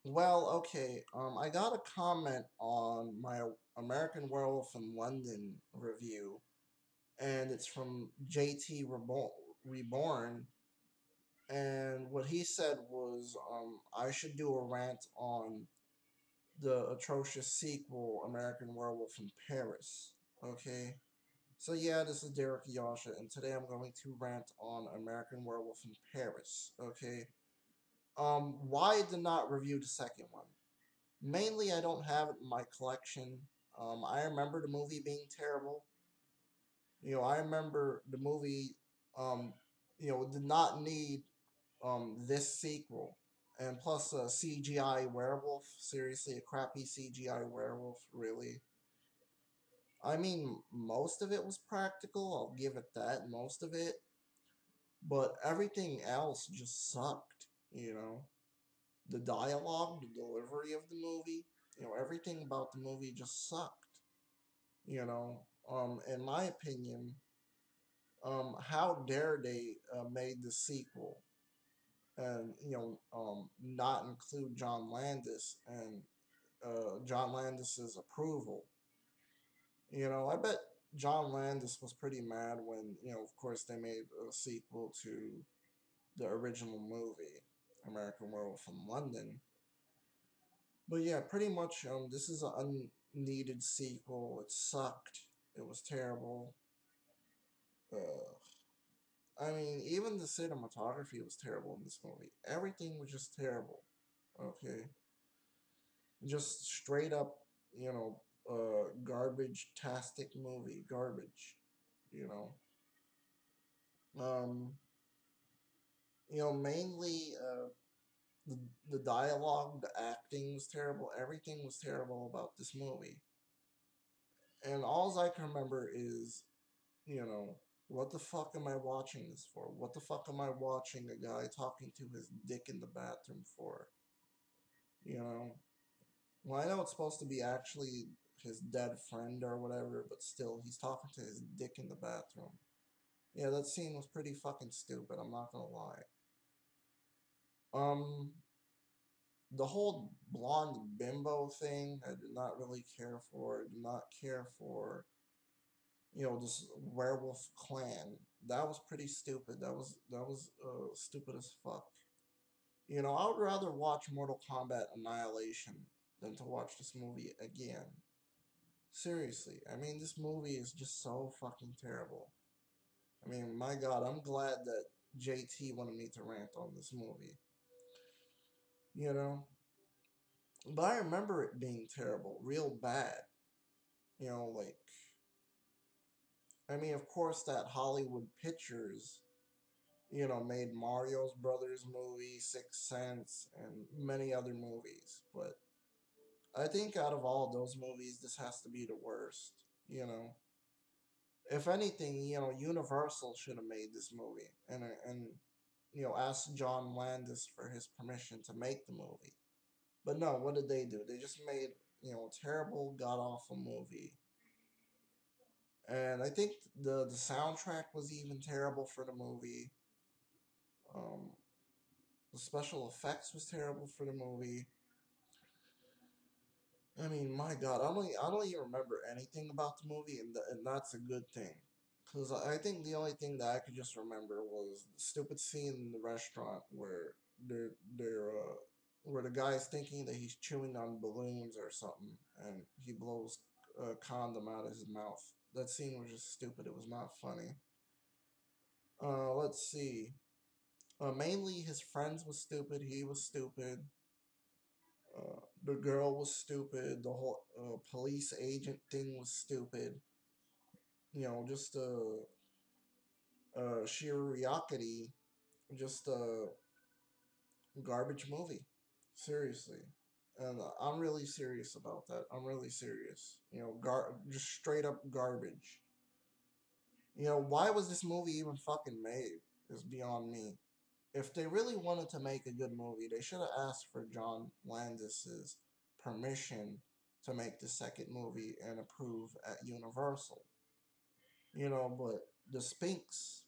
Well, okay. I got a comment on my American Werewolf in London review, and it's from Reborn. And what he said was, I should do a rant on the atrocious sequel, American Werewolf in Paris. Okay. So yeah, this is Derrick Yasha, and today I'm going to rant on American Werewolf in Paris. Okay. Why I did not review the second one? Mainly, I don't have it in my collection. I remember the movie being terrible. I remember the movie, um, did not need this sequel. And plus, a CGI werewolf. Seriously, a crappy CGI werewolf, really. I mean, most of it was practical, I'll give it that, most of it. But everything else just sucked. The dialogue, the delivery of the movie, everything about the movie just sucked. In my opinion, how dare they made the sequel and not include John Landis and John Landis's approval. I bet John Landis was pretty mad when of course they made a sequel to the original movie, American Werewolf in London. But yeah, pretty much this is an unneeded sequel. It sucked. It was terrible. Uh, I mean, even the cinematography was terrible in this movie. Everything was just terrible. Okay, just straight up, garbage-tastic movie, garbage. You know, um, mainly the dialogue, the acting was terrible. Everything was terrible about this movie. And all I can remember is, you know, what the fuck am I watching this for? What the fuck am I watching a guy talking to his dick in the bathroom for? You know? Well, I know it's supposed to be actually his dead friend or whatever, but still, he's talking to his dick in the bathroom. Yeah, that scene was pretty fucking stupid, I'm not gonna lie. Um, the whole blonde bimbo thing, I did not really care for. I did not care for, this werewolf clan. That was pretty stupid. That was stupid as fuck. I would rather watch Mortal Kombat Annihilation than to watch this movie again. Seriously, I mean, this movie is just so fucking terrible. I mean, my God, I'm glad that JT wanted me to rant on this movie. You know, but I remember it being terrible, real bad. Like, I mean, of course, that Hollywood Pictures, made Mario's Brothers movie, Sixth Sense, and many other movies. But I think out of all those movies, this has to be the worst. If anything, Universal should have made this movie and asked John Landis for his permission to make the movie. But no, what did they do? They just made a terrible, god awful movie. And I think the soundtrack was even terrible for the movie. Um, the special effects was terrible for the movie. I mean, my God, I don't even remember anything about the movie, and that's a good thing, because I think the only thing that I could just remember was the stupid scene in the restaurant where where the guy's thinking that he's chewing on balloons or something, and he blows a condom out of his mouth. That scene was just stupid. It was not funny. Let's see. Mainly his friends was stupid. He was stupid. The girl was stupid. The whole police agent thing was stupid. Just Shiriakity, just a garbage movie. Seriously. And I'm really serious about that. I'm really serious. Just straight up garbage. Why was this movie even fucking made? Is beyond me. If they really wanted to make a good movie, they should have asked for John Landis's permission to make the second movie and approve at Universal. But the Spinks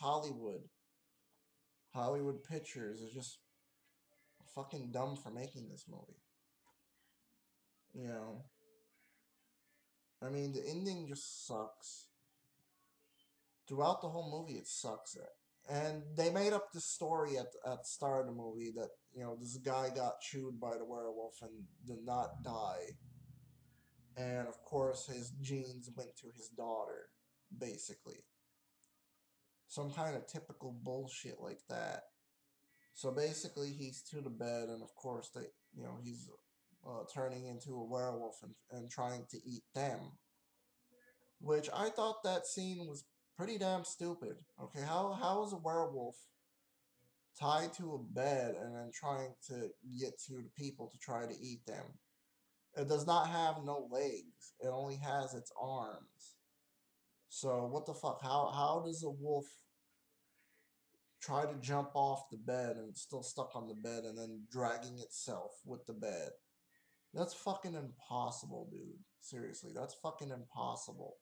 Hollywood Pictures is just fucking dumb for making this movie. You know, I mean, the ending just sucks. Throughout the whole movie, it sucks. And they made up this story at the start of the movie that, this guy got chewed by the werewolf and did not die. And of course, his genes went to his daughter, basically. Some kind of typical bullshit like that. So basically, he's to the bed, and of course, he's turning into a werewolf and trying to eat them. Which I thought that scene was pretty damn stupid. Okay, how is a werewolf tied to a bed and then trying to get to the people to try to eat them? It does not have no legs. It only has its arms. So what the fuck? How does a wolf try to jump off the bed and it's still stuck on the bed and then dragging itself with the bed? That's fucking impossible, dude. Seriously, that's fucking impossible.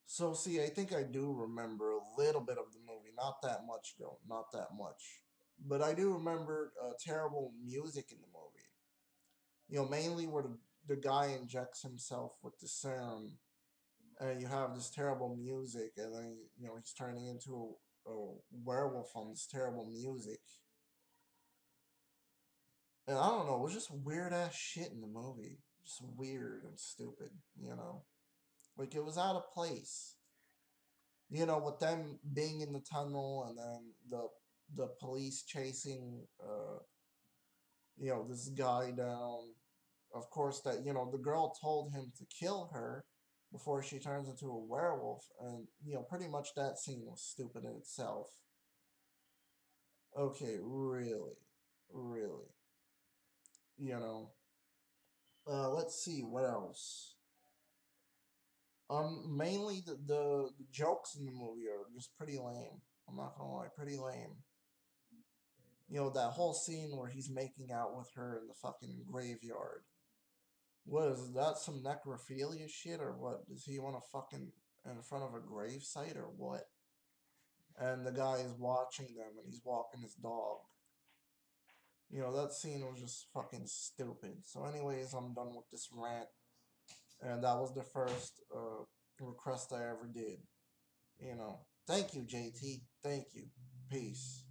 So, see, I think I do remember a little bit of the movie. Not that much, though. Not that much. But I do remember terrible music in the movie. Mainly where the guy injects himself with the serum, and you have this terrible music, and then, he's turning into a werewolf on this terrible music. And I don't know, it was just weird ass shit in the movie. Just weird and stupid. Like, it was out of place. With them being in the tunnel and then the police chasing, this guy down. Of course, that, the girl told him to kill her before she turns into a werewolf. And, pretty much that scene was stupid in itself. Okay, really. Really. Let's see, what else? Mainly the jokes in the movie are just pretty lame. I'm not gonna lie, pretty lame. That whole scene where he's making out with her in the fucking graveyard. What is that, some necrophilia shit or what? Does he want to fucking in front of a grave site or what? And the guy is watching them and he's walking his dog. That scene was just fucking stupid. So anyways, I'm done with this rant. And that was the first request I ever did. Thank you, JT. Thank you. Peace.